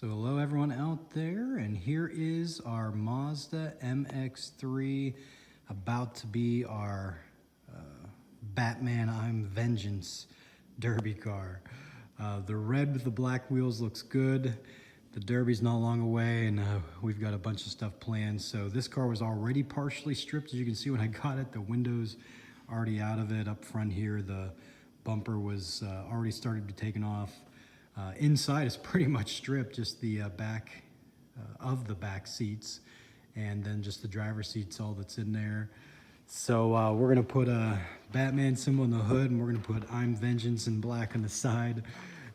So hello everyone out there, and here is our Mazda MX3, about to be our Batman I'm Vengeance derby car. The red with the black wheels looks good. The derby's not long away, and we've got a bunch of stuff planned. So this car was already partially stripped. As you can see when I got it, the windows already out of it. Up front here, the bumper was already started to be taken off. Inside is pretty much stripped, just the back of the back seats, and then just the driver's seats, all that's in there. So we're gonna put a Batman symbol in the hood, and we're gonna put I'm Vengeance in black on the side,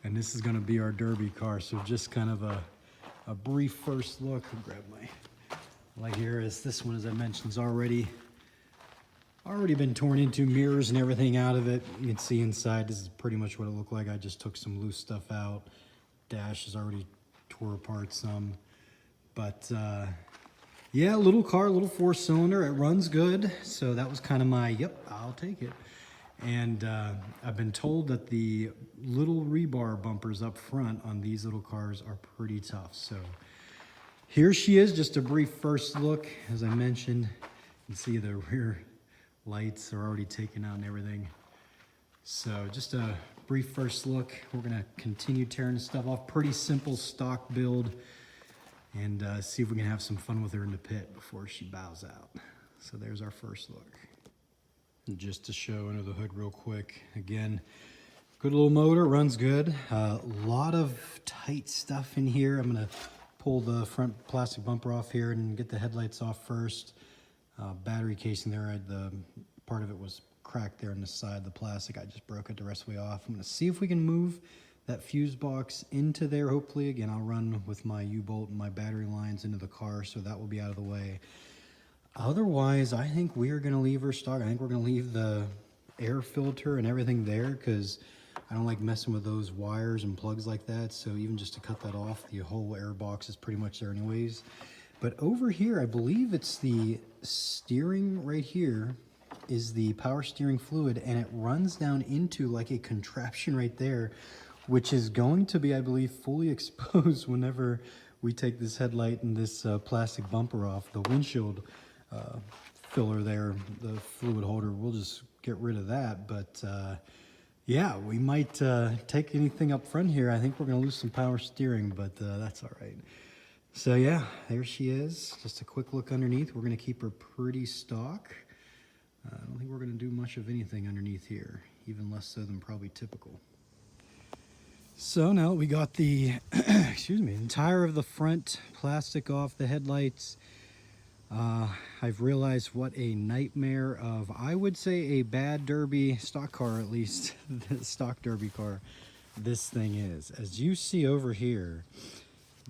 and this is gonna be our derby car. So just kind of a brief first look. I'll grab my light here. As this one, as I mentioned, is already been torn into, mirrors and everything out of it. You can see inside, this is pretty much what it looked like. I just took some loose stuff out. Dash is already tore apart some. But yeah, little car, little 4-cylinder. It runs good. So that was kind of my, yep, I'll take it. And I've been told that the little rebar bumpers up front on these little cars are pretty tough. So here she is, just a brief first look. As I mentioned, you can see the rear lights are already taken out and everything. So just a brief first look. We're gonna continue tearing this stuff off. Pretty simple stock build, and see if we can have some fun with her in the pit before she bows out. So there's our first look. And just to show under the hood real quick, again, good little motor, runs good. A lot of tight stuff in here. I'm gonna pull the front plastic bumper off here and get the headlights off first. Battery casing there, the part of it was cracked there on the side, the plastic. I just broke it the rest of the way off. I'm gonna see if we can move that fuse box into there. Hopefully, again, I'll run with my U-bolt and my battery lines into the car, so that will be out of the way. Otherwise, I think we are gonna leave her stock. I think we're gonna leave the air filter and everything there, because I don't like messing with those wires and plugs like that. So even just to cut that off, the whole air box is pretty much there anyways. But over here, I believe it's the steering right here is the power steering fluid, and it runs down into like a contraption right there, which is going to be, I believe, fully exposed whenever we take this headlight and this plastic bumper off. The windshield filler there, the fluid holder, we'll just get rid of that. But yeah, we might take anything up front here. I think we're gonna lose some power steering, but that's all right. So yeah, there she is. Just a quick look underneath. We're gonna keep her pretty stock. I don't think we're gonna do much of anything underneath here, even less so than probably typical. So now we got the, excuse me, entire of the front plastic off the headlights. I've realized what a nightmare of, I would say, a bad derby stock car, at least the stock derby car, this thing is. As you see over here,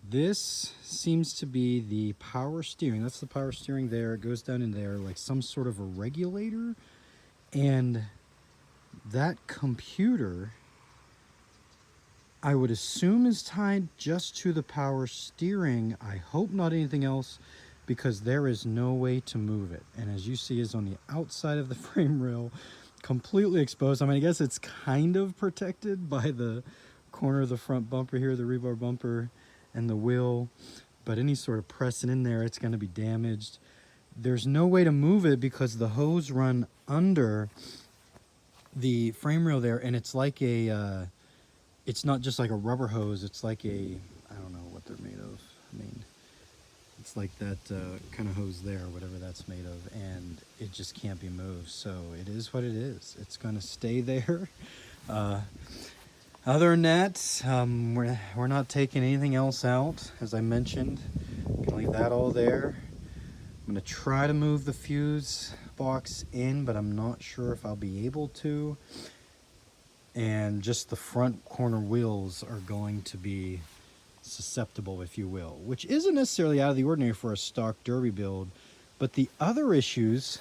this seems to be the power steering. That's the power steering there. It goes down in there like some sort of a regulator. And that computer, I would assume, is tied just to the power steering. I hope not anything else, because there is no way to move it. And as you see, is on the outside of the frame rail, completely exposed. I mean, I guess it's kind of protected by the corner of the front bumper here, the rebar bumper, and the wheel, but any sort of pressing in there, it's going to be damaged. There's no way to move it because the hose run under the frame rail there, and it's like a, it's not just like a rubber hose, it's like a, I don't know what they're made of. I mean, it's like that kind of hose there, whatever that's made of, and it just can't be moved. So it is what it is. It's going to stay there. Other than that, we're not taking anything else out. As I mentioned, I'm gonna leave that all there. I'm gonna try to move the fuse box in, but I'm not sure if I'll be able to. And just the front corner wheels are going to be susceptible, if you will, which isn't necessarily out of the ordinary for a stock derby build. But the other issues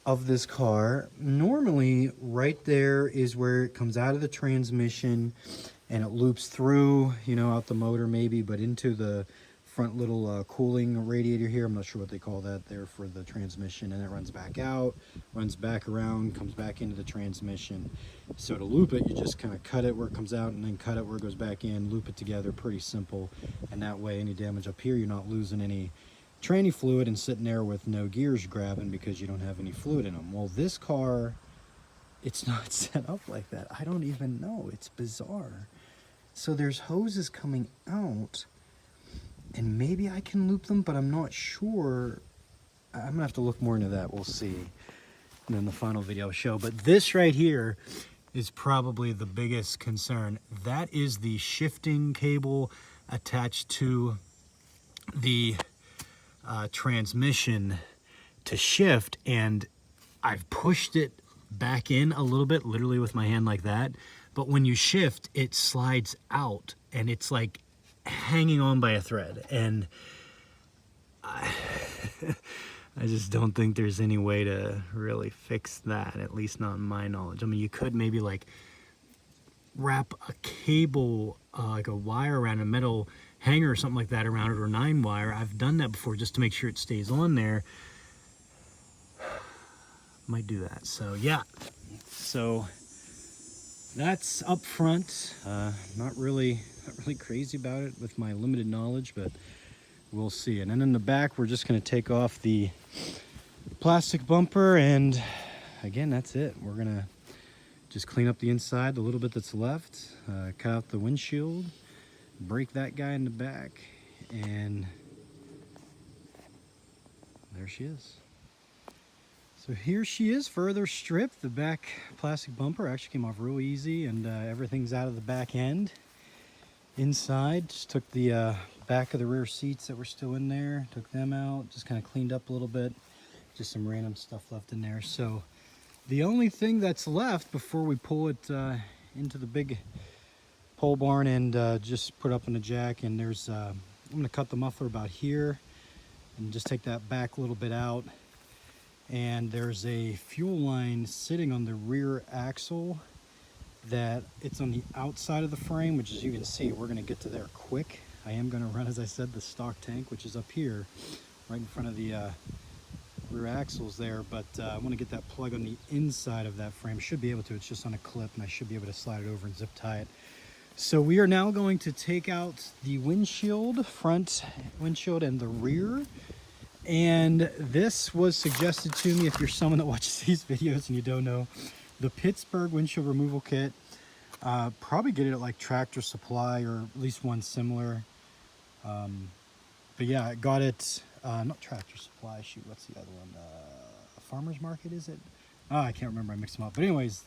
of this car, normally right there is where it comes out of the transmission and it loops through, you know, out the motor maybe, but into the front little cooling radiator here. I'm not sure what they call that there for the transmission, and it runs back out, runs back around, comes back into the transmission. So to loop it, you just kind of cut it where it comes out and then cut it where it goes back in, loop it together, pretty simple. And that way any damage up here, you're not losing any tranny fluid and sitting there with no gears grabbing because you don't have any fluid in them. Well, this car, it's not set up like that. I don't even know. It's bizarre. So there's hoses coming out, and maybe I can loop them, but I'm not sure. I'm gonna have to look more into that. We'll see. And then the final video I'll show. But this right here is probably the biggest concern. That is the shifting cable attached to the transmission to shift, and I've pushed it back in a little bit, literally with my hand like that. But when you shift, it slides out, and it's like hanging on by a thread. And I just don't think there's any way to really fix that, at least not in my knowledge. I mean, you could maybe like wrap a cable, like a wire around a metal hanger or something like that around it, or 9-wire. I've done that before just to make sure it stays on there. Might do that. So yeah, so that's up front. Not really crazy about it with my limited knowledge, but we'll see. And then in the back, we're just going to take off the plastic bumper, and again, that's it. We're gonna just clean up the inside, the little bit that's left, cut out the windshield, break that guy in the back, and there she is. So here she is, further stripped. The back plastic bumper actually came off real easy, and everything's out of the back end. Inside, just took the back of the rear seats that were still in there, took them out, just kind of cleaned up a little bit. Just some random stuff left in there. So the only thing that's left before we pull it into the big pole barn and just put it up in the jack, and there's, I'm gonna cut the muffler about here and just take that back a little bit out. And there's a fuel line sitting on the rear axle that it's on the outside of the frame, which, as you can see, we're going to get to there quick. I am going to run, as I said, the stock tank, which is up here right in front of the rear axles there, but I want to get that plug on the inside of that frame. Should be able to. It's just on a clip, and I should be able to slide it over and zip tie it. So we are now going to take out the windshield, front windshield, and the rear. And this was suggested to me, if you're someone that watches these videos and you don't know, the Pittsburgh windshield removal kit. Probably get it at like Tractor Supply, or at least one similar. But yeah, I got it, not Tractor Supply, shoot, what's the other one? Farmer's Market, is it? Oh, I can't remember, I mixed them up. But anyways,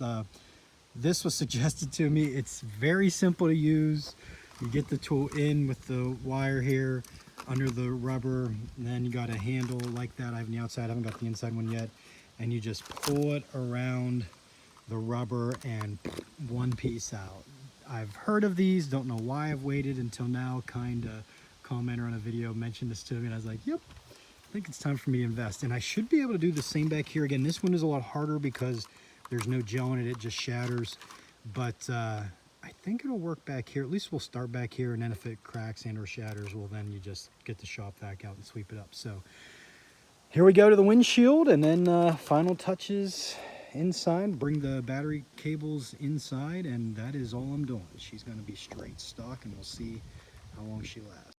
this was suggested to me. It's very simple to use. You get the tool in with the wire here under the rubber, and then you got a handle like that. I have the outside, I haven't got the inside one yet. And you just pull it around the rubber and one piece out. I've heard of these, don't know why I've waited until now. Kind of commenter on a video mentioned this to me, and I was like, yep, I think it's time for me to invest. And I should be able to do the same back here. Again, this one is a lot harder because there's no gel in it, it just shatters. But I think it'll work back here. At least we'll start back here, and then if it cracks and or shatters, well, then you just get the shop vac out and sweep it up. So here we go to the windshield, and then final touches inside. Bring the battery cables inside, and that is all I'm doing. She's going to be straight stock, and we'll see how long she lasts.